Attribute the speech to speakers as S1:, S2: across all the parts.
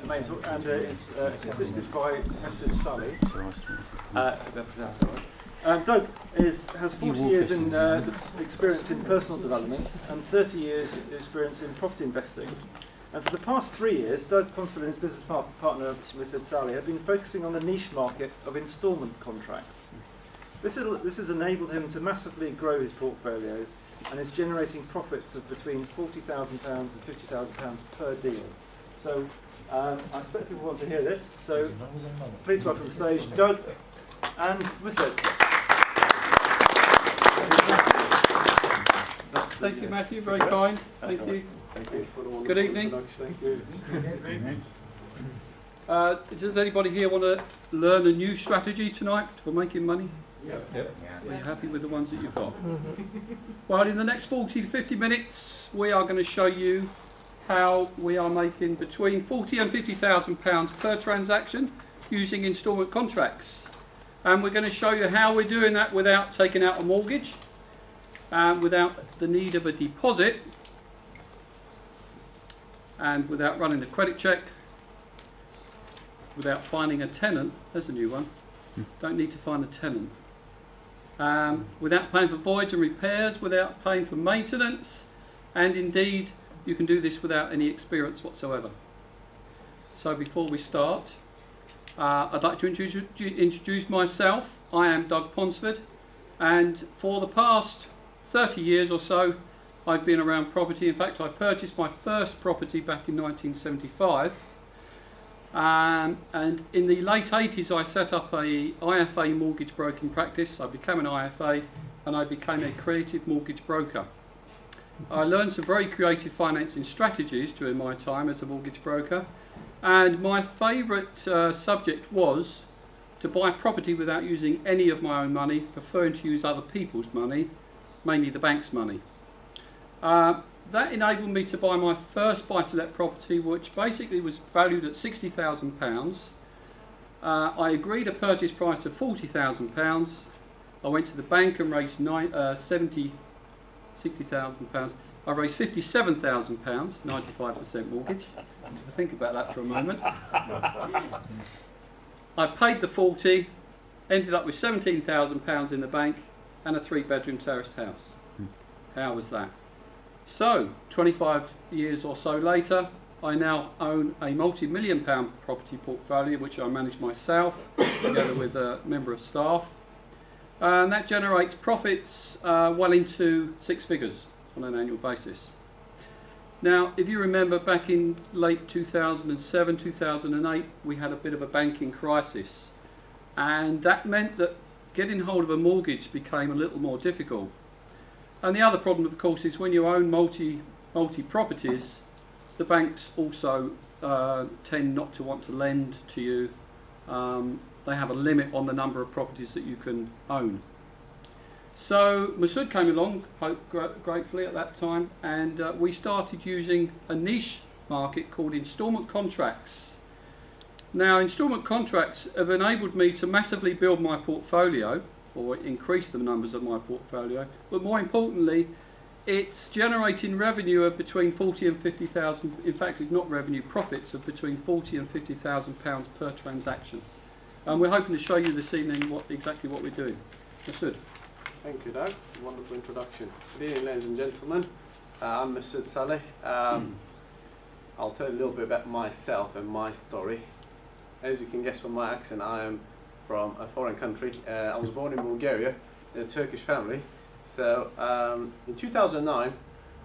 S1: the main talk, and is assisted by Mesud Sali. Doug has 40 years in experience in personal development and 30 years experience in property investing. And for the past 3 years, Doug Ponsford and his business partner, Mesud Sali, have been focusing on the niche market of instalment contracts. This has enabled him to massively grow his portfolio and is generating profits of between £40,000 and £50,000 per deal. So I expect people want to hear this, so please welcome to the stage Doug and Mesud.
S2: Thank you, Matthew, very kind. Thank you.
S1: Thank you.
S2: Good evening.
S1: Thank you.
S2: Does anybody here want to learn a new strategy tonight for making money?
S1: Yep.
S2: Are you happy with the ones that you've got? Well, in the next 40 to 50 minutes, we are going to show you how we are making between £40,000 and £50,000 per transaction using instalment contracts. And we're going to show you how we're doing that without taking out a mortgage, without the need of a deposit, and without running a credit check, without finding a tenant. There's a new one. Don't need to find a tenant. Without paying for voids and repairs, without paying for maintenance, and indeed you can do this without any experience whatsoever. So before we start, I'd like to introduce myself. I am Doug Ponsford, and for the past 30 years or so I've been around property. In fact, I purchased my first property back in 1975, and in the late 80s I set up a IFA mortgage broking practice. I became an IFA and I became a creative mortgage broker. I learned some very creative financing strategies during my time as a mortgage broker, and my favourite subject was to buy property without using any of my own money, preferring to use other people's money, mainly the bank's money. That enabled me to buy my first buy-to-let property, which basically was valued at £60,000. I agreed a purchase price of £40,000. I went to the bank and raised £60,000. I raised £57,000, 95% mortgage. Think about that for a moment. I paid the 40, ended up with £17,000 in the bank and a 3-bedroom terraced house. How was that? So, 25 years or so later, I now own a multi-million-pound property portfolio which I manage myself together with a member of staff, and that generates profits well into 6 figures on an annual basis. Now, if you remember, back in late 2007, 2008, we had a bit of a banking crisis, and that meant that getting hold of a mortgage became a little more difficult. And the other problem, of course, is when you own multi properties, the banks also tend not to want to lend to you. They have a limit on the number of properties that you can own. So Mesud came along, gratefully at that time, and we started using a niche market called instalment contracts. Now, instalment contracts have enabled me to massively build my portfolio, or increase the numbers of my portfolio, but more importantly, it's generating revenue of between 40 and 50,000. In fact, it's not revenue, profits of between 40 and 50,000 pounds per transaction. And we're hoping to show you this evening exactly what we're doing. Mesud.
S3: Thank you, Doug. Wonderful introduction. Good evening, ladies and gentlemen. I'm Mesud Sali. I'll tell you a little bit about myself and my story. As you can guess from my accent, I am from a foreign country. I was born in Bulgaria, in a Turkish family. So in 2009,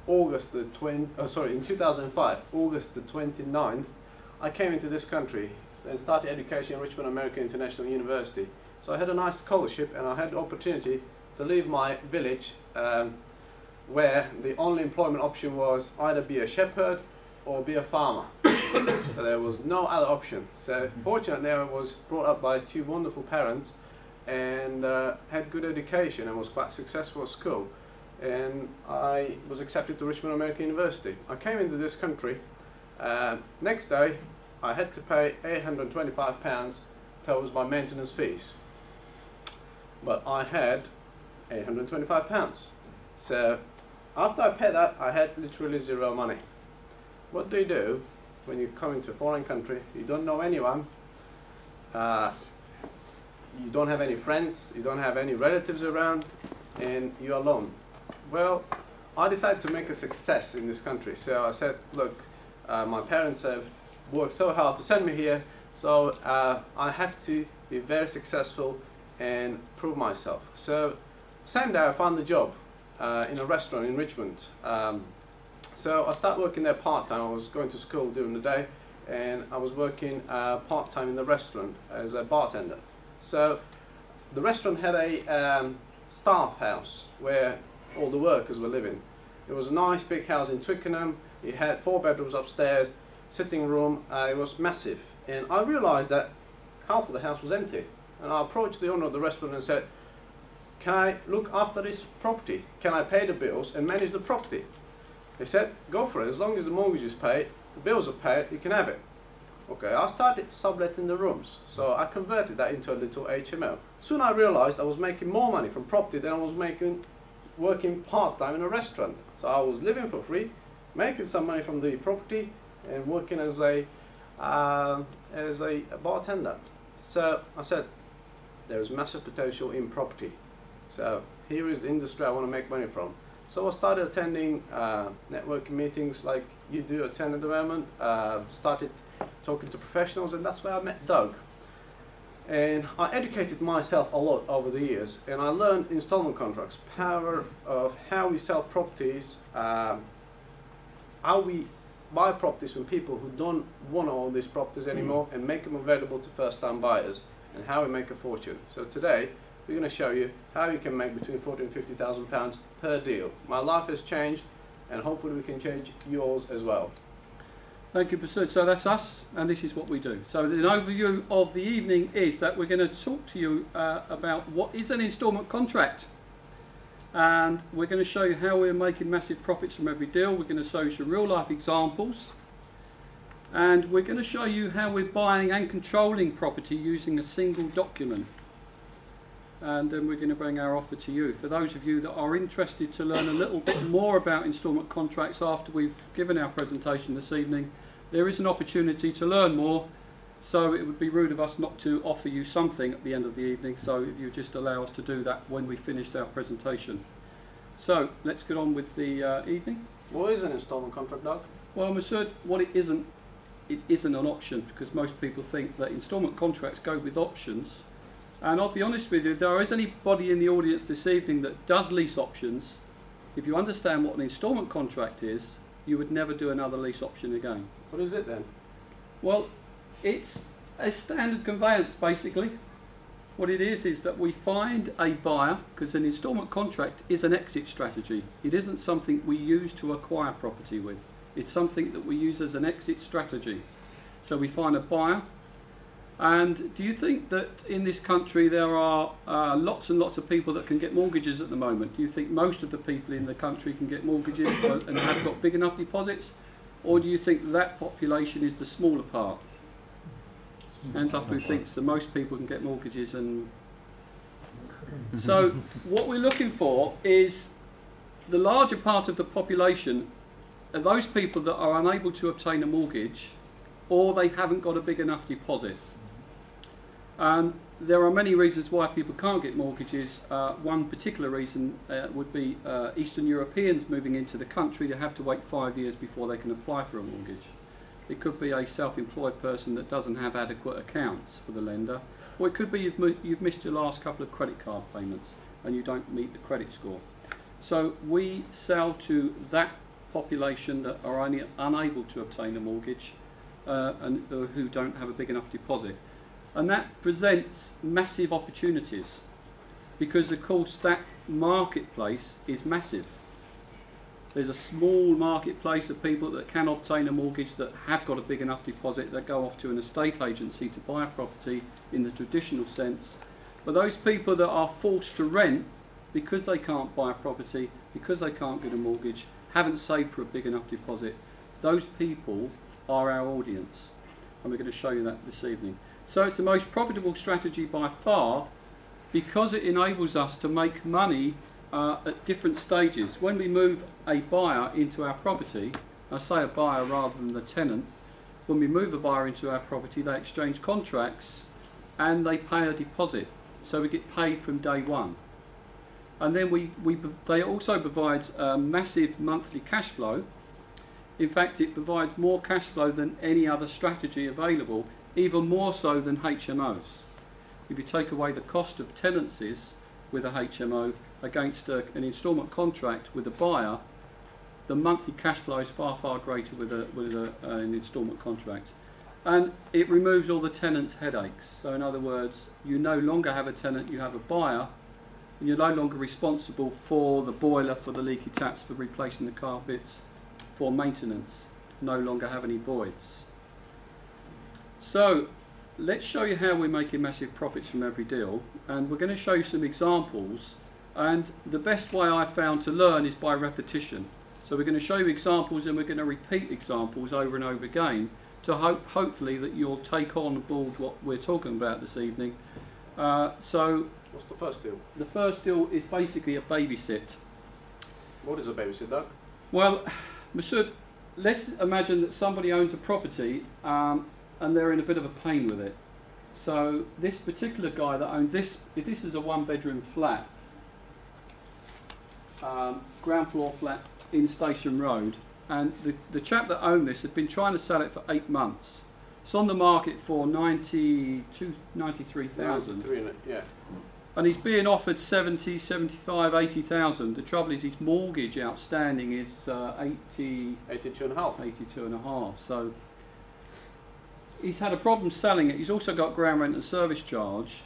S3: in 2005, August the 29th, I came into this country and started education at Richmond American International University. So I had a nice scholarship and I had the opportunity to leave my village where the only employment option was either be a shepherd or be a farmer. So there was no other option. So fortunately I was brought up by 2 wonderful parents and had good education and was quite successful at school, and I was accepted to Richmond American University. I came into this country. Next day I had to pay £825 towards my maintenance fees, but I had £825. So after I paid that, I had literally zero money. What do? when you come into a foreign country, you don't know anyone, you don't have any friends, you don't have any relatives around, and you're alone. Well, I decided to make a success in this country. So I said, look, my parents have worked so hard to send me here, so I have to be very successful and prove myself. So same day I found a job in a restaurant in Richmond. So I started working there part-time. I was going to school during the day, and I was working part-time in the restaurant as a bartender. So the restaurant had a staff house where all the workers were living. It was a nice big house in Twickenham. It had 4 bedrooms upstairs, sitting room. It was massive, and I realised that half of the house was empty. And I approached the owner of the restaurant and said, "Can I look after this property? Can I pay the bills and manage the property?" They said, "Go for it. As long as the mortgage is paid, the bills are paid, you can have it." Okay, I started subletting the rooms, so I converted that into a little HMO. Soon I realised I was making more money from property than I was making working part-time in a restaurant. So I was living for free, making some money from the property, and working as a bartender. So I said, there is massive potential in property. So here is the industry I want to make money from. So I started attending networking meetings like you do attend at the moment, started talking to professionals, and that's where I met Doug. And I educated myself a lot over the years, and I learned installment contracts, power of how we sell properties, how we buy properties from people who don't want all these properties anymore and make them available to first-time buyers, and how we make a fortune. So today we're going to show you how you can make between £40,000 and £50,000 per deal. My life has changed, and hopefully we can change yours as well.
S2: Thank you, Mesud. So that's us, and this is what we do. So the overview of the evening is that we're going to talk to you about what is an instalment contract, and we're going to show you how we're making massive profits from every deal. We're going to show you some real life examples, and we're going to show you how we're buying and controlling property using a single document. And then we're going to bring our offer to you. For those of you that are interested to learn a little bit more about instalment contracts after we've given our presentation this evening, there is an opportunity to learn more, so it would be rude of us not to offer you something at the end of the evening, so if you just allow us to do that when we finished our presentation. So let's get on with the evening.
S3: What is an instalment contract, Doug?
S2: Well, Mesud, what it isn't an option, because most people think that instalment contracts go with options. And I'll be honest with you, if there is anybody in the audience this evening that does lease options, if you understand what an instalment contract is, you would never do another lease option again.
S3: What is it then?
S2: Well, it's a standard conveyance basically. What it is that we find a buyer, because an instalment contract is an exit strategy. It isn't something we use to acquire property with. It's something that we use as an exit strategy. So we find a buyer. And do you think that in this country there are lots and lots of people that can get mortgages at the moment? Do you think most of the people in the country can get mortgages and have got big enough deposits? Or do you think that population is the smaller part? Hands up who thinks that most people can get mortgages. And so what we're looking for is the larger part of the population are those people that are unable to obtain a mortgage, or they haven't got a big enough deposit. And there are many reasons why people can't get mortgages. One particular reason would be Eastern Europeans moving into the country. They have to wait 5 years before they can apply for a mortgage. It could be a self-employed person that doesn't have adequate accounts for the lender, or it could be you've missed your last couple of credit card payments and you don't meet the credit score. So we sell to that population that are only unable to obtain a mortgage and who don't have a big enough deposit. And that presents massive opportunities, because of course that marketplace is massive. There's a small marketplace of people that can obtain a mortgage that have got a big enough deposit, that go off to an estate agency to buy a property in the traditional sense. But those people that are forced to rent because they can't buy a property, because they can't get a mortgage, haven't saved for a big enough deposit, those people are our audience, and we're going to show you that this evening. So it's the most profitable strategy by far, because it enables us to make money at different stages. When we move a buyer into our property, I say a buyer rather than the tenant, when we move a buyer into our property, they exchange contracts and they pay a deposit. So we get paid from day one. And then they also provides a massive monthly cash flow. In fact, it provides more cash flow than any other strategy available, even more so than HMOs. If you take away the cost of tenancies with a HMO against an instalment contract with a buyer, the monthly cash flow is far, far greater with an instalment contract. And it removes all the tenants' headaches. So in other words, you no longer have a tenant, you have a buyer, and you're no longer responsible for the boiler, for the leaky taps, for replacing the carpets, for maintenance. No longer have any voids. So let's show you how we're making massive profits from every deal, and we're going to show you some examples. And the best way I found to learn is by repetition. So we're going to show you examples, and we're going to repeat examples over and over again to hopefully that you'll take on board what we're talking about this evening. So
S3: what's the first deal?
S2: The first deal is basically a babysit.
S3: What is a babysit, Doug?
S2: Well, Mesud, let's imagine that somebody owns a property and they're in a bit of a pain with it. So this particular guy that owned this is a one-bedroom flat, ground floor flat in Station Road, and the chap that owned this had been trying to sell it for 8 months. It's on the market for 93,000.
S3: Yeah.
S2: And he's being offered 70, 75, 80,000. The trouble is his mortgage outstanding is 82.5. So he's had a problem selling it. He's also got ground rent and service charge.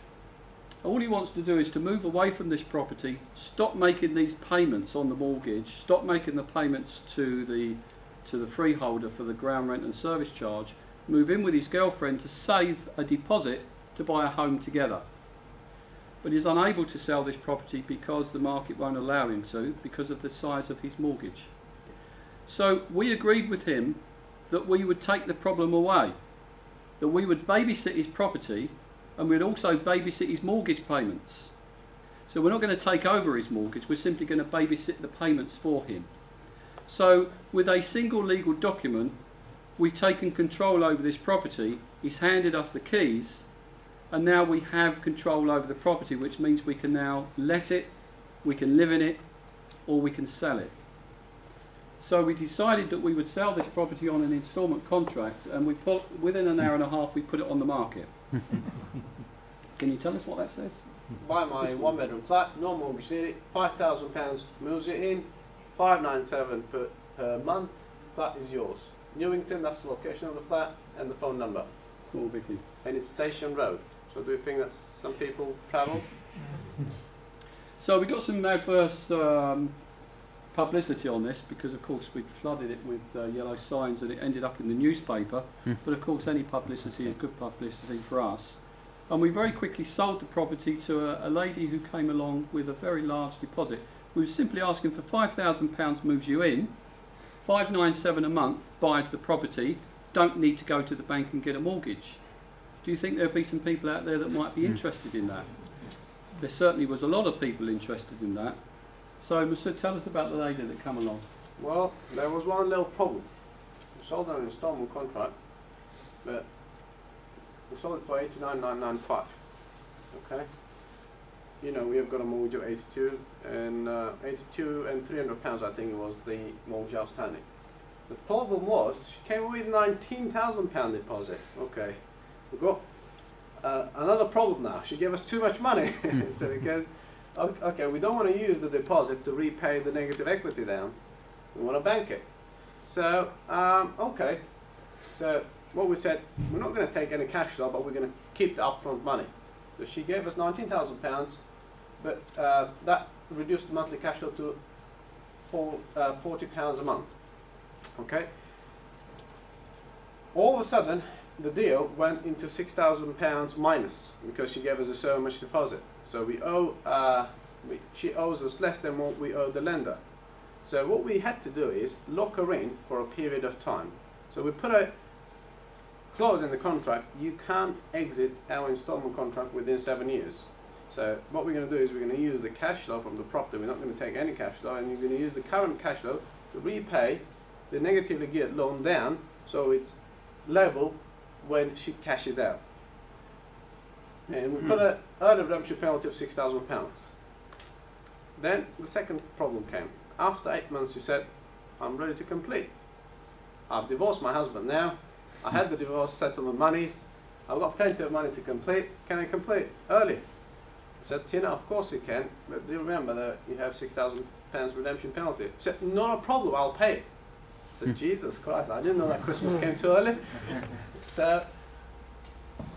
S2: All he wants to do is to move away from this property, stop making these payments on the mortgage, stop making the payments to the freeholder for the ground rent and service charge, move in with his girlfriend to save a deposit to buy a home together. But he's unable to sell this property because the market won't allow him to, because of the size of his mortgage. So we agreed with him that we would take the problem away, that we would babysit his property, and we'd also babysit his mortgage payments. So we're not going to take over his mortgage, we're simply going to babysit the payments for him. So with a single legal document, we've taken control over this property, he's handed us the keys, and now we have control over the property, which means we can now let it, we can live in it, or we can sell it. So we decided that we would sell this property on an instalment contract, and within an hour and a half we put it on the market. Can you tell us what that says?
S3: Buy my one-bedroom flat, no mortgage needed, £5,000 moves it in, 597 per month, flat is yours. Newington, that's the location of the flat, and the phone number.
S2: Cool, Vicky.
S3: And it's Station Road. So do you think that some people travel?
S2: So we got some adverse publicity on this, because of course we'd flooded it with yellow signs and it ended up in the newspaper. But of course any publicity is good publicity for us. And we very quickly sold the property to a lady who came along with a very large deposit. We were simply asking for £5,000 moves you in, 597 a month buys the property, don't need to go to the bank and get a mortgage. Do you think there'll be some people out there that might be interested in that? There certainly was a lot of people interested in that. So Mesud, tell us about the lady that came along.
S3: Well, there was one little problem. We sold an instalment contract, but we sold it for 89,995. Okay. You know, we have got a mortgage of 82 and £300 I think it was the mortgage outstanding. The problem was she came with £19,000 deposit. Okay. We've got another problem now. She gave us too much money. So because okay, we don't want to use the deposit to repay the negative equity down. We want to bank it. So okay. So what we said, we're not going to take any cash flow, but we're going to keep the upfront money. So she gave us £19,000, but that reduced the monthly cash flow to £40 a month. Okay. All of a sudden, the deal went into £6,000 minus because she gave us so much deposit. So we owe, she owes us less than what we owe the lender. So what we had to do is lock her in for a period of time. So we put a clause in the contract: you can't exit our installment contract within 7 years. So what we're going to do is we're going to use the cash flow from the property. We're not going to take any cash flow, and you're going to use the current cash flow to repay the negatively geared loan down, so it's level when she cashes out. And we put an early redemption penalty of £6,000. Then the second problem came. After 8 months, she said, I'm ready to complete. I've divorced my husband now. I had the divorce settlement monies. I've got plenty of money to complete. Can I complete early? I said, Tina, of course you can, but do you remember that you have £6,000 redemption penalty? She said, not a problem, I'll pay it. I said, Jesus Christ, I didn't know that Christmas came too early. So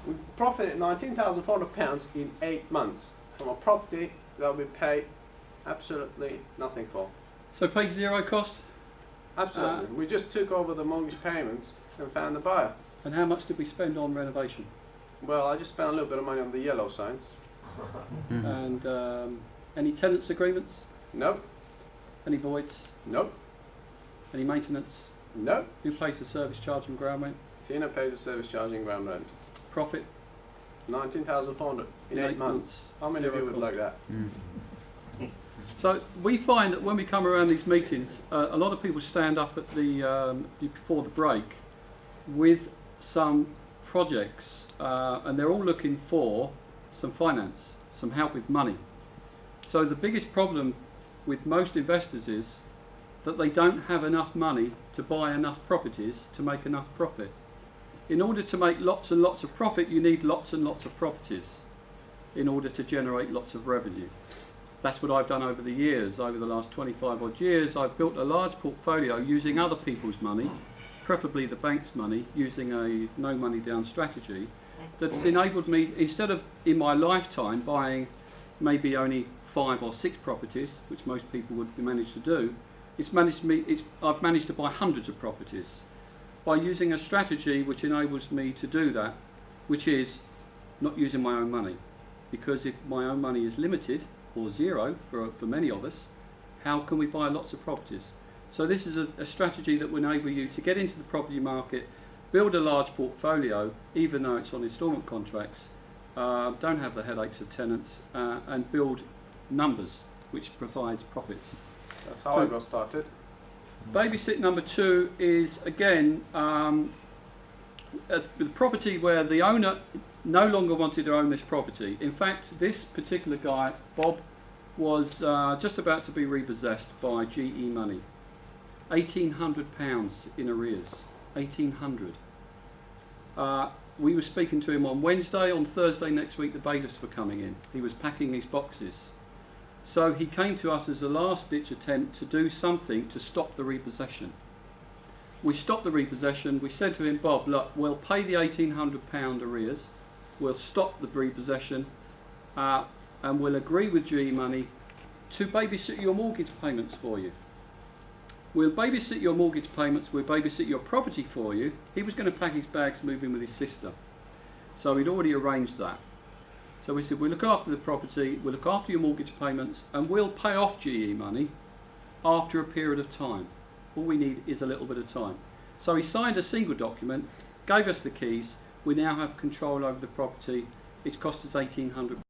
S3: we profited £19,400 in 8 months from a property that we paid absolutely nothing for.
S2: So paid zero cost?
S3: Absolutely. We just took over the mortgage payments and found the buyer.
S2: And how much did we spend on renovation?
S3: Well, I just spent a little bit of money on the yellow signs.
S2: And any tenants agreements?
S3: Nope.
S2: Any voids?
S3: Nope.
S2: Any maintenance?
S3: Nope.
S2: Who pays the service charge and ground rent?
S3: Tina pays the service charge and ground rent.
S2: Profit?
S3: 19,400 in 8 months. How many of you would like that?
S2: So we find that when we come around these meetings, a lot of people stand up at the before the break with some projects, and they're all looking for some finance, some help with money. So the biggest problem with most investors is that they don't have enough money to buy enough properties to make enough profit. In order to make lots and lots of profit, you need lots and lots of properties in order to generate lots of revenue. That's what I've done over the years. Over the last 25 odd years, I've built a large portfolio using other people's money, preferably the bank's money, using a no money down strategy that's enabled me, instead of in my lifetime buying maybe only 5 or 6 properties, which most people would manage to do, I've managed to buy hundreds of properties by using a strategy which enables me to do that, which is not using my own money. Because if my own money is limited, or zero for many of us, how can we buy lots of properties? So this is a strategy that will enable you to get into the property market, build a large portfolio, even though it's on instalment contracts, don't have the headaches of tenants, and build numbers, which provides profits.
S3: That's how I got started.
S2: Babysit number 2 is, again, the property where the owner no longer wanted to own this property. In fact, this particular guy, Bob, was just about to be repossessed by GE money. £1,800 in arrears. 1,800. We were speaking to him on Wednesday. On Thursday next week, the bailiffs were coming in. He was packing his boxes. So he came to us as a last-ditch attempt to do something to stop the repossession. We stopped the repossession. We said to him, Bob, look, we'll pay the £1,800 arrears. We'll stop the repossession, and we'll agree with GE money to babysit your mortgage payments for you. We'll babysit your mortgage payments, we'll babysit your property for you. He was going to pack his bags, move in with his sister. So he'd already arranged that. So we said, we'll look after the property, we'll look after your mortgage payments, and we'll pay off GE money after a period of time. All we need is a little bit of time. So he signed a single document, gave us the keys. We now have control over the property. It's cost us £1,800.